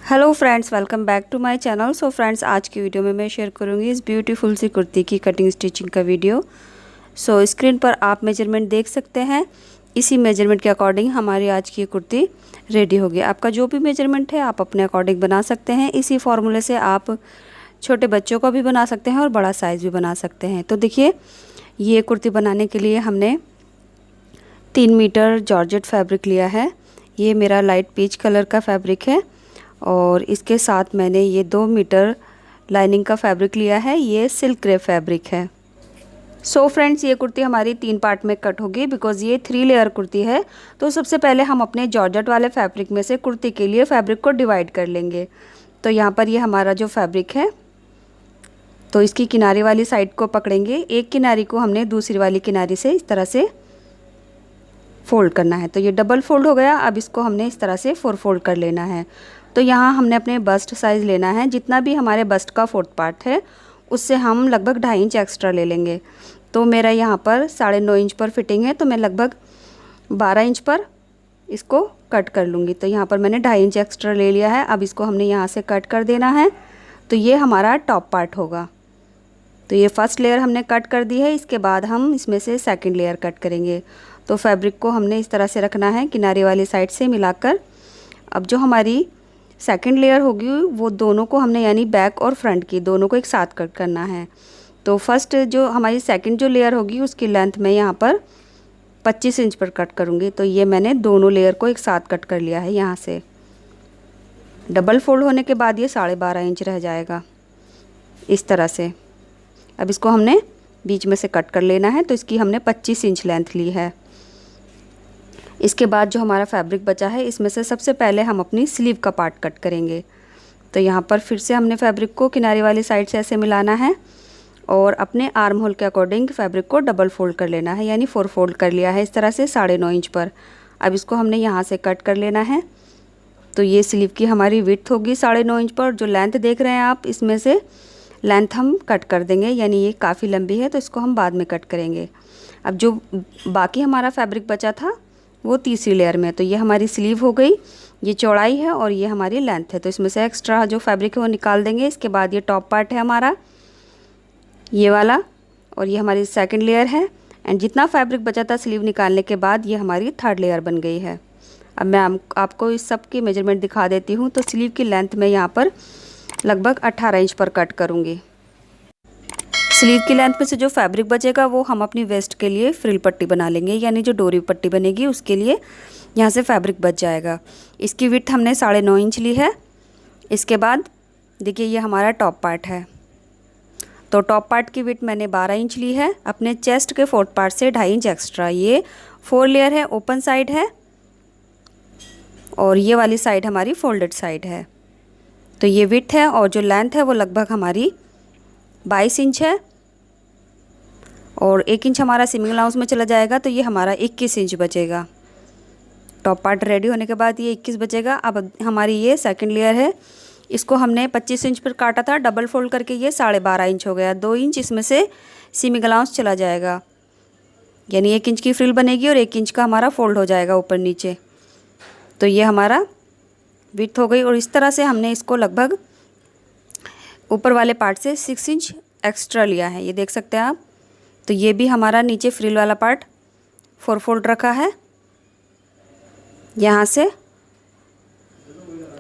Hello friends, welcome back to my channel. So friends, आज की video में मैं शेयर करूंगी इस ब्यूटीफुल सी कुर्ती की कटिंग स्टिचिंग का वीडियो। सो स्क्रीन पर आप मेजरमेंट देख सकते हैं। इसी मेजरमेंट के अकॉर्डिंग हमारी आज की कुर्ती रेडी होगी। आपका जो भी मेजरमेंट है आप अपने अकॉर्डिंग बना सकते हैं। इसी फॉर्मूले से आप छोटे बच्चों का भी बना सकते हैं और बड़ा साइज़ भी बना सकते हैं। तो देखिए, ये कुर्ती बनाने के लिए हमने 3 मीटर जॉर्जेट फैब्रिक लिया है। ये मेरा लाइट पीच कलर का फैब्रिक है और इसके साथ मैंने ये 2 मीटर लाइनिंग का फैब्रिक लिया है। ये सिल्क क्रेप फैब्रिक है। सो फ्रेंड्स, ये कुर्ती हमारी 3 पार्ट में कट होगी बिकॉज़ ये 3 लेयर कुर्ती है। तो सबसे पहले हम अपने जॉर्जेट वाले फैब्रिक में से कुर्ती के लिए फैब्रिक को डिवाइड कर लेंगे। तो यहाँ पर ये हमारा जो फैब्रिक है, तो इसकी किनारे वाली साइड को पकड़ेंगे। एक किनारी को हमने दूसरी वाली किनारी से इस तरह से फोल्ड करना है। तो ये डबल फोल्ड हो गया। अब इसको हमने इस तरह से 4 फोल्ड कर लेना है। तो यहाँ हमने अपने बस्ट साइज़ लेना है। जितना भी हमारे बस्ट का 4th पार्ट है उससे हम लगभग 2.5 इंच एक्स्ट्रा ले लेंगे। तो मेरा यहाँ पर 9.5 इंच पर फिटिंग है, तो मैं लगभग 12 इंच पर इसको कट कर लूँगी। तो यहाँ पर मैंने 2.5 इंच एक्स्ट्रा ले लिया है। अब इसको हमने यहाँ से कट कर देना है। तो ये हमारा टॉप पार्ट होगा। तो ये फर्स्ट लेयर हमने कट कर दी है। इसके बाद हम इसमें से सेकंड लेयर कट करेंगे। तो फैब्रिक को हमने इस तरह से रखना है किनारे वाली साइड से मिलाकर। अब जो हमारी सेकंड लेयर होगी वो दोनों को हमने यानी बैक और फ्रंट की दोनों को एक साथ कट करना है। तो फर्स्ट जो हमारी सेकंड जो लेयर होगी उसकी लेंथ मैं यहाँ पर 25 इंच पर कट करूँगी। तो ये मैंने दोनों लेयर को एक साथ कट कर लिया है। यहाँ से डबल फोल्ड होने के बाद ये 12.5 इंच रह जाएगा इस तरह से। अब इसको हमने बीच में से कट कर लेना है। तो इसकी हमने 25 इंच लेंथ ली है। इसके बाद जो हमारा फैब्रिक बचा है इसमें से सबसे पहले हम अपनी स्लीव का पार्ट कट करेंगे। तो यहाँ पर फिर से हमने फैब्रिक को किनारे वाली साइड से ऐसे मिलाना है और अपने आर्म होल के अकॉर्डिंग फैब्रिक को डबल फोल्ड कर लेना है, यानी 4 फोल्ड कर लिया है इस तरह से 9.5 इंच पर। अब इसको हमने यहाँ से कट कर लेना है। तो ये स्लीव की हमारी विड्थ होगी 9.5 इंच पर। जो लेंथ देख रहे हैं आप, इसमें से लेंथ हम कट कर देंगे, यानी ये काफ़ी लंबी है तो इसको हम बाद में कट करेंगे। अब जो बाकी हमारा फैब्रिक बचा था वो तीसरी लेयर में। तो ये हमारी स्लीव हो गई, ये चौड़ाई है और ये हमारी लेंथ है। तो इसमें से एक्स्ट्रा जो फैब्रिक है वो निकाल देंगे। इसके बाद ये टॉप पार्ट है हमारा ये वाला और ये हमारी सेकंड लेयर है। एंड जितना फैब्रिक बचा था स्लीव निकालने के बाद ये हमारी 3rd लेयर बन गई है। अब मैं आपको इस सब की मेजरमेंट दिखा देती हूँ। तो स्लीव की लेंथ मैं यहाँ पर लगभग 18 इंच पर कट करूँगी। स्लीव की लेंथ में से जो फैब्रिक बचेगा वो हम अपनी वेस्ट के लिए फ्रिल पट्टी बना लेंगे, यानी जो डोरी पट्टी बनेगी उसके लिए यहाँ से फैब्रिक बच जाएगा। इसकी विड्थ हमने 9.5 इंच ली है। इसके बाद देखिए ये हमारा टॉप पार्ट है। तो टॉप पार्ट की विड्थ मैंने 12 इंच ली है। अपने चेस्ट के 4th पार्ट से 2.5 इंच एक्स्ट्रा। ये 4 लेयर है, ओपन साइड है और ये वाली साइड हमारी फोल्डेड साइड है। तो ये विड्थ है और जो लेंथ है वो लगभग हमारी 22 इंच है और 1 इंच हमारा सीमिंग अलाउंस में चला जाएगा। तो ये हमारा 21 इंच बचेगा। टॉप पार्ट रेडी होने के बाद ये 21 बचेगा। अब हमारी ये सेकंड लेयर है, इसको हमने 25 इंच पर काटा था, डबल फोल्ड करके ये 12.5 इंच हो गया। 2 इंच इसमें से सीमिंग अलाउंस चला जाएगा, यानी 1 इंच की फ्रिल बनेगी और 1 इंच का हमारा फोल्ड हो जाएगा ऊपर नीचे। तो ये हमारा विड्थ हो गई और इस तरह से हमने इसको लगभग ऊपर वाले पार्ट से 6 इंच एक्स्ट्रा लिया है, ये देख सकते हैं आप। तो ये भी हमारा नीचे फ्रिल वाला पार्ट 4 फोल्ड रखा है यहाँ से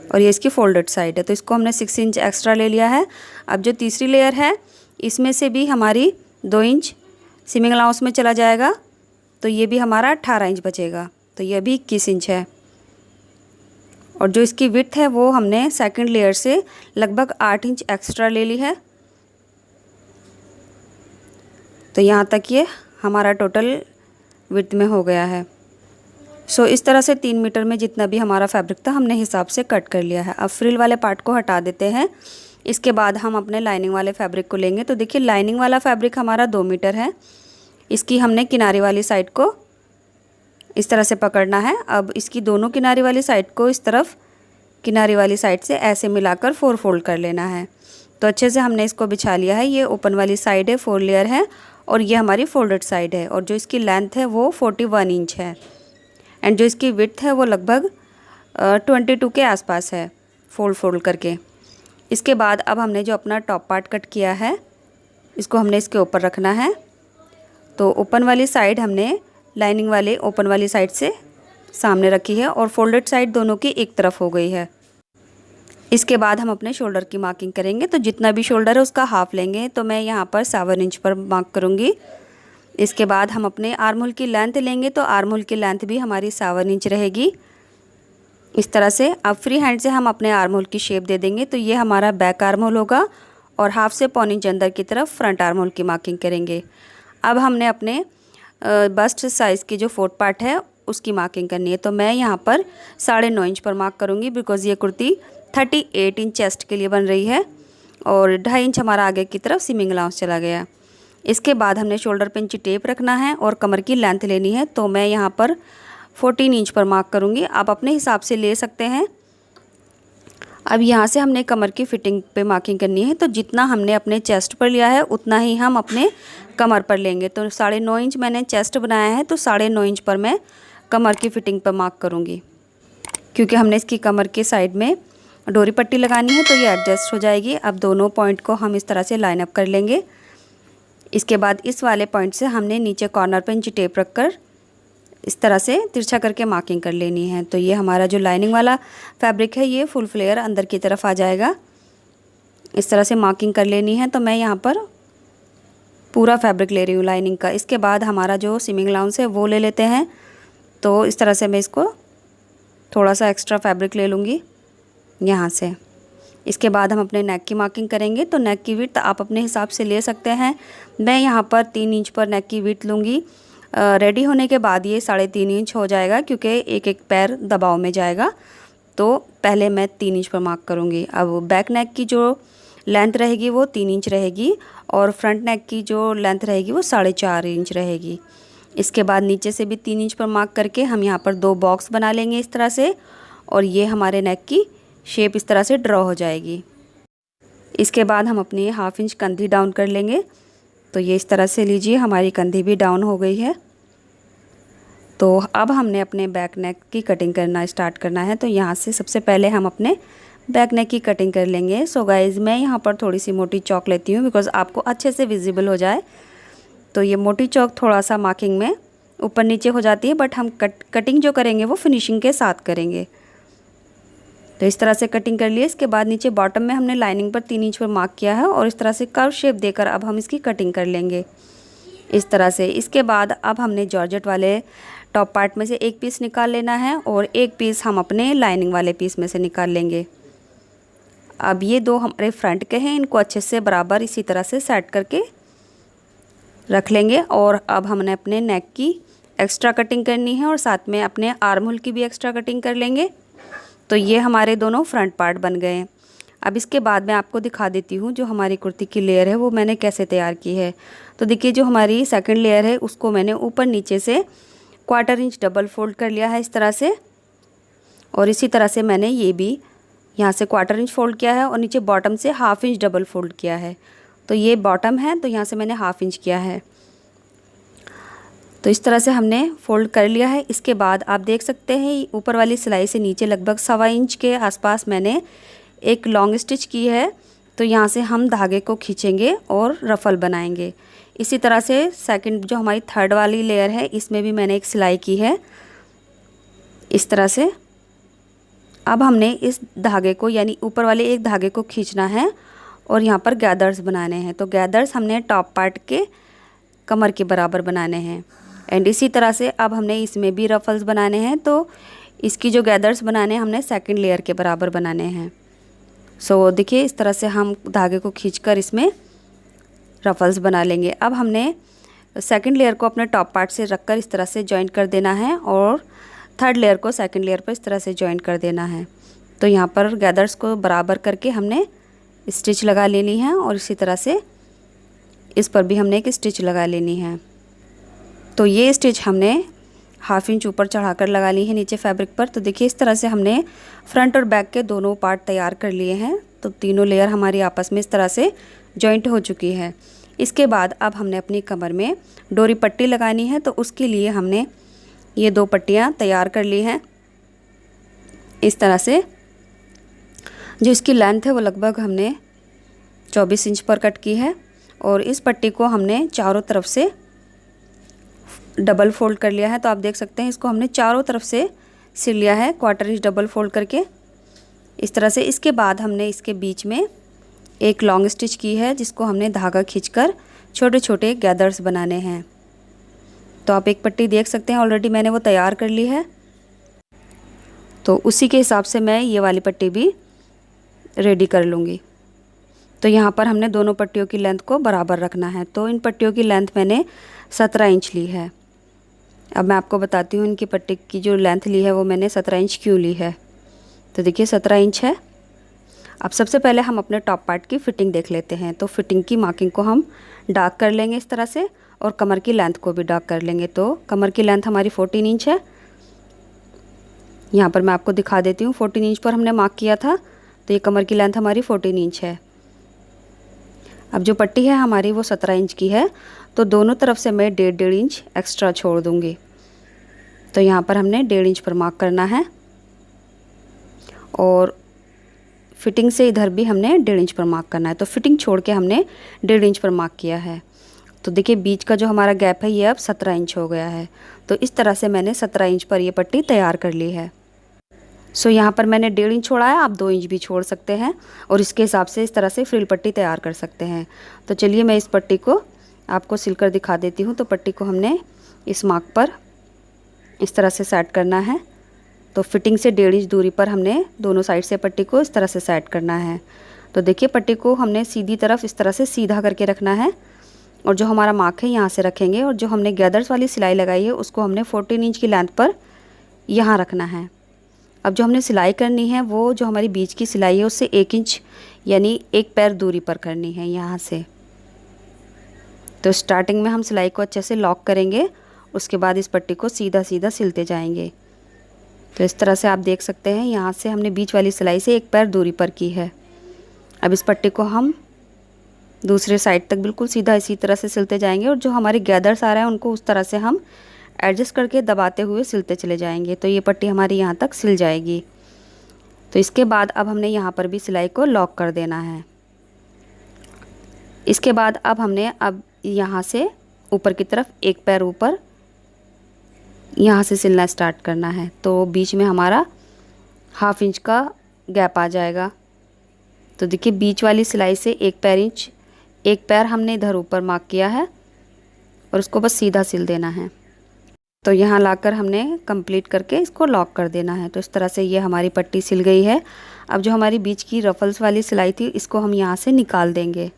और ये इसकी फोल्डेड साइड है। तो इसको हमने 6 इंच एक्स्ट्रा ले लिया है। अब जो तीसरी लेयर है इसमें से भी हमारी 2 इंच सीमिंग अलाउंस में चला जाएगा। तो ये भी हमारा 18 इंच बचेगा। तो ये भी 21 इंच है और जो इसकी विड्थ है वो हमने सेकंड लेयर से लगभग 8 इंच एक्स्ट्रा ले ली है। तो यहाँ तक ये हमारा टोटल विड्थ में हो गया है। सो इस तरह से 3 मीटर में जितना भी हमारा फैब्रिक था हमने हिसाब से कट कर लिया है। अब फ्रिल वाले पार्ट को हटा देते हैं। इसके बाद हम अपने लाइनिंग वाले फैब्रिक को लेंगे। तो देखिए लाइनिंग वाला फैब्रिक हमारा 2 मीटर है। इसकी हमने किनारे वाली साइड को इस तरह से पकड़ना है। अब इसकी दोनों किनारे वाली साइड को इस तरफ किनारे वाली साइड से ऐसे मिलाकर 4 फोल्ड कर लेना है। तो अच्छे से हमने इसको बिछा लिया है। ये ओपन वाली साइड है, 4 लेयर है और ये हमारी फोल्डेड साइड है और जो इसकी लेंथ है वो 41 इंच है एंड जो इसकी विड्थ है वो लगभग 22 के आसपास है। फोल्ड करके। इसके बाद अब हमने जो अपना टॉप पार्ट कट किया है इसको हमने इसके ऊपर रखना है। तो ओपन वाली साइड हमने लाइनिंग वाले ओपन वाली साइड से सामने रखी है और फोल्डेड साइड दोनों की एक तरफ हो गई है। इसके बाद हम अपने शोल्डर की मार्किंग करेंगे। तो जितना भी शोल्डर है उसका हाफ लेंगे। तो मैं यहाँ पर 7 इंच पर मार्क करूँगी। इसके बाद हम अपने आर्म होल की लेंथ लेंगे। तो आर्म होल की लेंथ भी हमारी 7 इंच रहेगी। इस तरह से अब फ्री हैंड से हम अपने आर्म होल की शेप दे देंगे। तो ये हमारा बैक आर्म होल होगा और हाफ से पौन इंच अंदर की तरफ फ्रंट आर्म होल की मार्किंग करेंगे। अब हमने अपने बस्ट साइज़ की जो फोर्थ पार्ट है उसकी मार्किंग करनी है। तो मैं यहाँ पर 9.5 इंच पर मार्क करूँगी बिकॉज़ ये कुर्ती 38 इंच चेस्ट के लिए बन रही है और 2.5 इंच हमारा आगे की तरफ सीमिंग अलाउंस चला गया। इसके बाद हमने शोल्डर पे इंची टेप रखना है और कमर की लेंथ लेनी है। तो मैं यहाँ पर 14 इंच पर मार्क करूँगी। आप अपने हिसाब से ले सकते हैं। अब यहाँ से हमने कमर की फिटिंग पे मार्किंग करनी है। तो जितना हमने अपने चेस्ट पर लिया है उतना ही हम अपने कमर पर लेंगे। तो 9.5 इंच मैंने चेस्ट बनाया है तो 9.5 इंच पर मैं कमर की फिटिंग पर मार्क करूँगी, क्योंकि हमने इसकी कमर के साइड में डोरी पट्टी लगानी है तो ये एडजस्ट हो जाएगी। अब दोनों पॉइंट को हम इस तरह से लाइन अप कर लेंगे। इसके बाद इस वाले पॉइंट से हमने नीचे कॉर्नर पर इंची टेप रखकर इस तरह से तिरछा करके मार्किंग कर लेनी है। तो ये हमारा जो लाइनिंग वाला फैब्रिक है ये फुल फ्लेयर अंदर की तरफ आ जाएगा। इस तरह से मार्किंग कर लेनी है। तो मैं यहाँ पर पूरा फैब्रिक ले रही हूँ लाइनिंग का। इसके बाद हमारा जो सीमिंग अलाउंस है वो ले लेते हैं। तो इस तरह से मैं इसको थोड़ा सा एक्स्ट्रा फैब्रिक ले लूँगी यहाँ से। इसके बाद हम अपने नेक की मार्किंग करेंगे। तो नेक की विड्थ आप अपने हिसाब से ले सकते हैं। मैं यहाँ पर 3 इंच पर नेक की विड्थ लूँगी। रेडी होने के बाद ये 3.5 इंच हो जाएगा क्योंकि एक एक पैर दबाव में जाएगा। तो पहले मैं 3 इंच पर मार्क करूँगी। अब बैक नेक की जो लेंथ रहेगी वो 3 इंच रहेगी और फ्रंट नेक की जो लेंथ रहेगी वो 4.5 इंच रहेगी। इसके बाद नीचे से भी 3 इंच पर मार्क करके हम यहाँ पर 2 बॉक्स बना लेंगे इस तरह से और ये हमारे नेक की शेप इस तरह से ड्रॉ हो जाएगी। इसके बाद हम अपनी 1/2 इंच कंधी डाउन कर लेंगे। तो ये इस तरह से लीजिए हमारी कंधी भी डाउन हो गई है। तो अब हमने अपने बैक नेक की कटिंग करना स्टार्ट करना है। तो यहाँ से सबसे पहले हम अपने बैक नेक की कटिंग कर लेंगे। सो गाइज़ मैं यहाँ पर थोड़ी सी मोटी चौक लेती हूँ बिकॉज़ आपको अच्छे से विजिबल हो जाए। तो ये मोटी चौक थोड़ा सा मार्किंग में ऊपर नीचे हो जाती है, बट हम कटिंग जो करेंगे वो फिनिशिंग के साथ करेंगे। तो इस तरह से कटिंग कर लिए। इसके बाद नीचे बॉटम में हमने लाइनिंग पर 3 इंच पर मार्क किया है और इस तरह से कर्व शेप देकर अब हम इसकी कटिंग कर लेंगे इस तरह से। इसके बाद अब हमने जॉर्जेट वाले टॉप पार्ट में से एक पीस निकाल लेना है और एक पीस हम अपने लाइनिंग वाले पीस में से निकाल लेंगे। अब ये 2 हमारे फ्रंट के हैं, इनको अच्छे से बराबर इसी तरह से सेट करके रख लेंगे। और अब हमने अपने नेक की एक्स्ट्रा कटिंग करनी है और साथ में अपने आर्म होल की भी एक्स्ट्रा कटिंग कर लेंगे। तो ये हमारे दोनों फ्रंट पार्ट बन गए हैं। अब इसके बाद मैं आपको दिखा देती हूँ जो हमारी कुर्ती की लेयर है वो मैंने कैसे तैयार की है। तो देखिए जो हमारी सेकंड लेयर है उसको मैंने ऊपर नीचे से 1/4 इंच डबल फोल्ड कर लिया है इस तरह से। और इसी तरह से मैंने ये भी यहाँ से 1/4 इंच फोल्ड किया है और नीचे बॉटम से 1/2 इंच डबल फोल्ड किया है। तो ये बॉटम है तो यहाँ से मैंने 1/2 इंच किया है। तो इस तरह से हमने फोल्ड कर लिया है। इसके बाद आप देख सकते हैं ऊपर वाली सिलाई से नीचे लगभग 1.25 इंच के आसपास मैंने एक लॉन्ग स्टिच की है। तो यहाँ से हम धागे को खींचेंगे और रफल बनाएंगे। इसी तरह से सेकंड जो हमारी थर्ड वाली लेयर है इसमें भी मैंने एक सिलाई की है इस तरह से। अब हमने इस धागे को यानी ऊपर वाले एक धागे को खींचना है और यहाँ पर गैदर्स बनाने हैं। तो गैदर्स हमने टॉप पार्ट के कमर के बराबर बनाने हैं। एंड इसी तरह से अब हमने इसमें भी रफल्स बनाने हैं। तो इसकी जो गैदर्स बनाने हैं हमने सेकंड लेयर के बराबर बनाने हैं। सो देखिए इस तरह से हम धागे को खींचकर इसमें रफल्स बना लेंगे। अब हमने सेकंड लेयर को अपने टॉप पार्ट से रखकर इस तरह से जॉइंट कर देना है और थर्ड लेयर को सेकंड लेयर पर इस तरह से जॉइंट कर देना है। तो यहाँ पर गैदर्स को बराबर करके हमने स्टिच लगा लेनी है और इसी तरह से इस पर भी हमने एक स्टिच लगा लेनी है। तो ये स्टिच हमने 1/2 इंच ऊपर चढ़ाकर लगा ली है नीचे फैब्रिक पर। तो देखिए इस तरह से हमने फ्रंट और बैक के दोनों पार्ट तैयार कर लिए हैं। तो तीनों लेयर हमारी आपस में इस तरह से जॉइंट हो चुकी है। इसके बाद अब हमने अपनी कमर में डोरी पट्टी लगानी है। तो उसके लिए हमने ये 2 पट्टियाँ तैयार कर ली हैं इस तरह से। जो इसकी लेंथ है वो लगभग हमने 24 इंच पर कट की है। और इस पट्टी को हमने चारों तरफ से डबल फोल्ड कर लिया है। तो आप देख सकते हैं इसको हमने चारों तरफ से सिल लिया है 1/4 इंच डबल फोल्ड करके इस तरह से। इसके बाद हमने इसके बीच में एक लॉन्ग स्टिच की है जिसको हमने धागा खींचकर छोटे छोटे गैदर्स बनाने हैं। तो आप एक पट्टी देख सकते हैं ऑलरेडी मैंने वो तैयार कर ली है। तो उसी के हिसाब से मैं ये वाली पट्टी भी रेडी कर लूँगी। तो यहाँ पर हमने दोनों पट्टियों की लेंथ को बराबर रखना है। तो इन पट्टियों की लेंथ मैंने 17 इंच ली है। अब मैं आपको बताती हूँ इनकी पट्टी की जो लेंथ ली है वो मैंने 17 इंच क्यों ली है। तो देखिए 17 इंच है। अब सबसे पहले हम अपने टॉप पार्ट की फ़िटिंग देख लेते हैं। तो फिटिंग की मार्किंग को हम डार्क कर लेंगे इस तरह से और कमर की लेंथ को भी डार्क कर लेंगे। तो कमर की लेंथ हमारी 14 इंच है। यहाँ पर मैं आपको दिखा देती हूँ 14 इंच पर हमने मार्क किया था। तो ये कमर की लेंथ हमारी 14 इंच है। अब जो पट्टी है हमारी वो 17 इंच की है। तो दोनों तरफ से मैं 1.5 इंच एक्स्ट्रा छोड़ दूँगी। तो यहाँ पर हमने 1.5 इंच पर मार्क करना है और फिटिंग से इधर भी हमने 1.5 इंच पर मार्क करना है। तो फिटिंग छोड़ के हमने 1.5 इंच पर मार्क किया है। तो देखिए बीच का जो हमारा गैप है ये अब 17 इंच हो गया है। तो इस तरह से मैंने 17 इंच पर ये पट्टी तैयार कर ली है। सो यहाँ पर मैंने 1.5 इंच छोड़ा है, आप 2 इंच भी छोड़ सकते हैं और इसके हिसाब से इस तरह से फ्रिल पट्टी तैयार कर सकते हैं। तो चलिए मैं इस पट्टी को आपको सिलकर दिखा देती हूँ। तो पट्टी को हमने इस मार्क पर इस तरह से सेट करना है। तो फिटिंग से 1.5 इंच दूरी पर हमने दोनों साइड से पट्टी को इस तरह से सेट करना है। तो देखिए पट्टी को हमने सीधी तरफ इस तरह से सीधा करके रखना है और जो हमारा मार्क है यहाँ से रखेंगे और जो हमने गैदर्स वाली सिलाई लगाई है उसको हमने 14 इंच की लेंथ पर यहाँ रखना है। अब जो हमने सिलाई करनी है वो जो हमारी बीच की सिलाई है उससे 1 इंच यानी 1 पैर दूरी पर करनी है यहाँ से। तो स्टार्टिंग में हम सिलाई को अच्छे से लॉक करेंगे, उसके बाद इस पट्टी को सीधा सीधा सिलते जाएंगे। तो इस तरह से आप देख सकते हैं यहाँ से हमने बीच वाली सिलाई से 1 पैर दूरी पर की है। अब इस पट्टी को हम दूसरे साइड तक बिल्कुल सीधा इसी तरह से सिलते जाएंगे और जो हमारे गैदर्स आ रहे हैं उनको उस तरह से हम एडजस्ट करके दबाते हुए सिलते चले जाएंगे। तो ये पट्टी हमारी यहाँ तक सिल जाएगी। तो इसके बाद अब हमने यहाँ पर भी सिलाई को लॉक कर देना है। इसके बाद अब हमने यहाँ से ऊपर की तरफ 1 पैर ऊपर यहाँ से सिलना स्टार्ट करना है। तो बीच में हमारा 1/2 इंच का गैप आ जाएगा। तो देखिए बीच वाली सिलाई से 1 पैर हमने इधर ऊपर मार्क किया है और उसको बस सीधा सिल देना है। तो यहाँ लाकर हमने कंप्लीट करके इसको लॉक कर देना है। तो इस तरह से ये हमारी पट्टी सिल गई है। अब जो हमारी बीच की रफल्स वाली सिलाई थी इसको हम यहाँ से निकाल देंगे।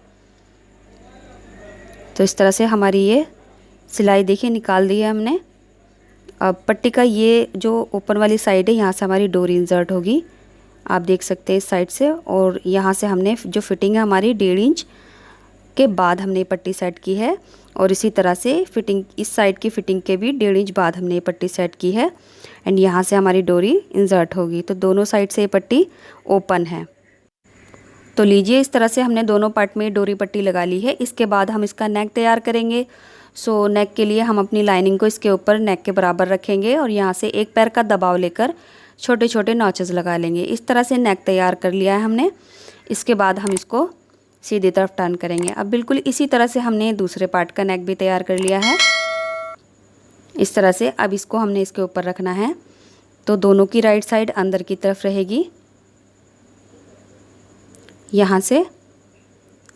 तो इस तरह से हमारी ये सिलाई देखिए निकाल दी है हमने। अब पट्टी का ये जो ऊपर वाली साइड है यहाँ से हमारी डोरी इंसर्ट होगी, आप देख सकते हैं इस साइड से। और यहाँ से हमने जो फिटिंग है हमारी 1.5 इंच के बाद हमने पट्टी सेट की है और इसी तरह से फिटिंग इस साइड की फिटिंग के भी 1.5 इंच बाद हमने ये पट्टी सेट की है एंड यहाँ से हमारी डोरी इंसर्ट होगी। तो दोनों साइड से ये पट्टी ओपन है। तो लीजिए इस तरह से हमने दोनों पार्ट में डोरी पट्टी लगा ली है। इसके बाद हम इसका नेक तैयार करेंगे। सो नेक के लिए हम अपनी लाइनिंग को इसके ऊपर नेक के बराबर रखेंगे और यहाँ से 1 पैर का दबाव लेकर छोटे छोटे नॉचेस लगा लेंगे। इस तरह से नेक तैयार कर लिया है हमने। इसके बाद हम इसको सीधी तरफ टर्न करेंगे। अब बिल्कुल इसी तरह से हमने दूसरे पार्ट का नेक भी तैयार कर लिया है इस तरह से। अब इसको हमने इसके ऊपर रखना है। तो दोनों की राइट साइड अंदर की तरफ रहेगी यहाँ से।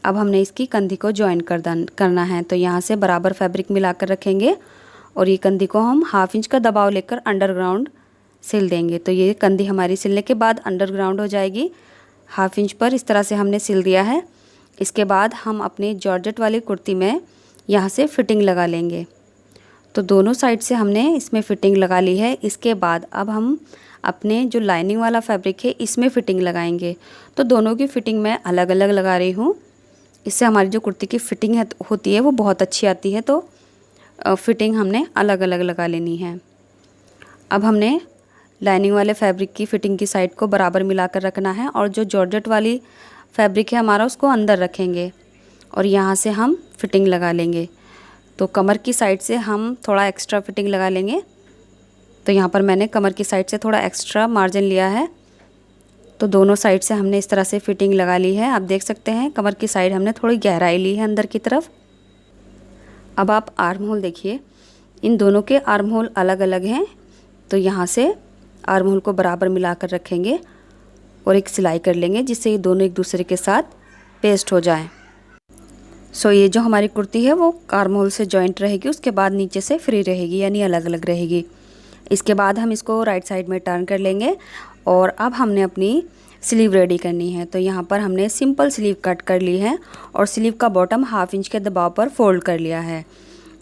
अब हमने इसकी कंधी को जॉइन करना है। तो यहाँ से बराबर फैब्रिक मिलाकर रखेंगे और ये कंधी को हम 1/2 इंच का दबाव लेकर अंडरग्राउंड सिल देंगे। तो ये कंधी हमारी सिलने के बाद अंडरग्राउंड हो जाएगी 1/2 इंच पर। इस तरह से हमने सिल दिया है। इसके बाद हम अपने जॉर्जेट वाली कुर्ती में यहाँ से फिटिंग लगा लेंगे। तो दोनों साइड से हमने इसमें फ़िटिंग लगा ली है। इसके बाद अब हम अपने जो लाइनिंग वाला फैब्रिक है इसमें फ़िटिंग लगाएंगे। तो दोनों की फ़िटिंग मैं अलग अलग लगा रही हूँ, इससे हमारी जो कुर्ती की फ़िटिंग होती है वो बहुत अच्छी आती है। तो फ़िटिंग हमने अलग अलग लगा लेनी है। अब हमने लाइनिंग वाले फैब्रिक की फ़िटिंग की साइड को बराबर मिलाकर रखना है और जो जॉर्जेट वाली फैब्रिक है हमारा उसको अंदर रखेंगे और यहाँ से हम फ़िटिंग लगा लेंगे। तो कमर की साइड से हम थोड़ा एक्स्ट्रा फ़िटिंग लगा लेंगे। तो यहाँ पर मैंने कमर की साइड से थोड़ा एक्स्ट्रा मार्जिन लिया है। तो दोनों साइड से हमने इस तरह से फिटिंग लगा ली है। आप देख सकते हैं कमर की साइड हमने थोड़ी गहराई ली है अंदर की तरफ। अब आप आर्म होल देखिए, इन दोनों के आर्म होल अलग अलग हैं, तो यहाँ से आर्म होल को बराबर मिलाकर रखेंगे और एक सिलाई कर लेंगे जिससे ये दोनों एक दूसरे के साथ पेस्ट हो जाएं। सो ये जो हमारी कुर्ती है वो आर्म होल से जॉइंट रहेगी, उसके बाद नीचे से फ्री रहेगी यानी अलग अलग रहेगी। इसके बाद हम इसको राइट साइड में टर्न कर लेंगे और अब हमने अपनी स्लीव रेडी करनी है। तो यहाँ पर हमने सिंपल स्लीव कट कर ली है और स्लीव का बॉटम 1/2 इंच के दबाव पर फोल्ड कर लिया है।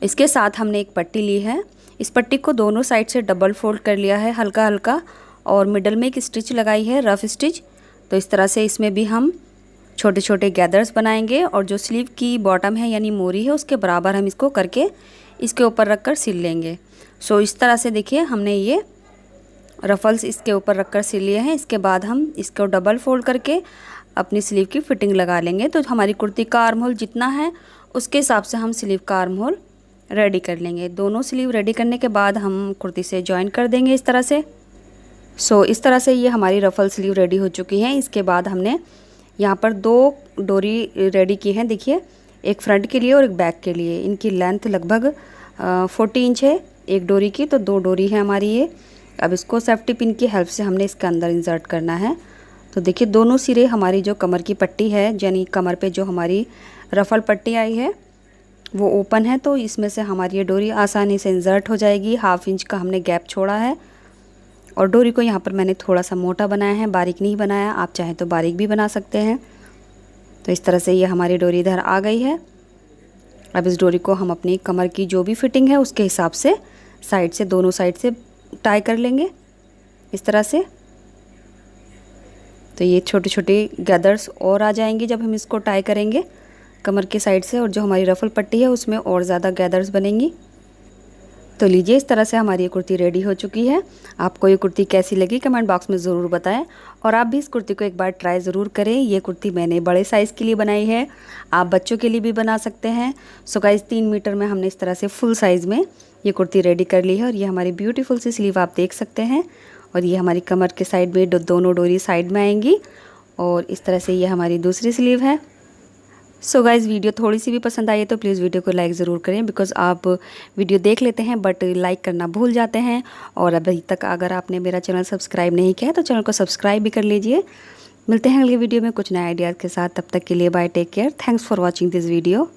इसके साथ हमने एक पट्टी ली है, इस पट्टी को दोनों साइड से डबल फोल्ड कर लिया है हल्का हल्का और मिडल में एक स्टिच लगाई है, रफ स्टिच। तो इस तरह से इसमें भी हम छोटे छोटे गैदर्स बनाएंगे और जो स्लीव की बॉटम है यानी मोरी है उसके बराबर हम इसको करके इसके ऊपर रख कर सिल लेंगे। सो इस तरह से देखिए हमने ये रफल्स इसके ऊपर रख कर सिल लिए हैं। इसके बाद हम इसको डबल फोल्ड करके अपनी स्लीव की फिटिंग लगा लेंगे। तो हमारी कुर्ती का आर्म होल जितना है उसके हिसाब से हम स्लीव का आर्म होल रेडी कर लेंगे। दोनों स्लीव रेडी करने के बाद हम कुर्ती से जॉइन कर देंगे इस तरह से। सो इस तरह से ये हमारी रफल स्लीव रेडी हो चुकी है। इसके बाद हमने यहाँ पर 2 डोरी रेडी की हैं, देखिए, एक फ्रंट के लिए और एक बैक के लिए। इनकी लेंथ लगभग 40 इंच है एक डोरी की, तो 2 डोरी है हमारी ये। अब इसको सेफ्टी पिन की हेल्प से हमने इसके अंदर इंसर्ट करना है। तो देखिए दोनों सिरे हमारी जो कमर की पट्टी है यानी कमर पे जो हमारी रफल पट्टी आई है वो ओपन है, तो इसमें से हमारी ये डोरी आसानी से इंसर्ट हो जाएगी। 1/2 इंच का हमने गैप छोड़ा है और डोरी को यहाँ पर मैंने थोड़ा सा मोटा बनाया है, बारीक नहीं बनाया। आप चाहें तो बारीक भी बना सकते हैं। तो इस तरह से ये हमारी डोरी इधर आ गई है। अब इस डोरी को हम अपनी कमर की जो भी फिटिंग है उसके हिसाब से साइड से, दोनों साइड से टाई कर लेंगे इस तरह से। तो ये छोटे छोटे गैदर्स और आ जाएंगे जब हम इसको टाई करेंगे कमर के साइड से, और जो हमारी रफल पट्टी है उसमें और ज़्यादा गैदर्स बनेंगी। तो लीजिए इस तरह से हमारी ये कुर्ती रेडी हो चुकी है। आपको ये कुर्ती कैसी लगी कमेंट बॉक्स में ज़रूर बताएं और आप भी इस कुर्ती को एक बार ट्राई ज़रूर करें। ये कुर्ती मैंने बड़े साइज़ के लिए बनाई है, आप बच्चों के लिए भी बना सकते हैं। सो गाइस 3 मीटर में हमने इस तरह से फुल साइज़ में ये कुर्ती रेडी कर ली है और ये हमारी ब्यूटीफुल सी स्लीव आप देख सकते हैं। और ये हमारी कमर के साइड में दोनों डोरी साइड में आएंगी और इस तरह से ये हमारी दूसरी स्लीव है। सो गाइज़ वीडियो थोड़ी सी भी पसंद आई है तो प्लीज़ वीडियो को लाइक ज़रूर करें, बिकॉज़ आप वीडियो देख लेते हैं बट लाइक करना भूल जाते हैं। और अभी तक अगर आपने मेरा चैनल सब्सक्राइब नहीं किया है तो चैनल को सब्सक्राइब भी कर लीजिए। मिलते हैं अगली वीडियो में कुछ नए आइडियाज़ के साथ, तब तक के लिए bye, take care, thanks for watching this video.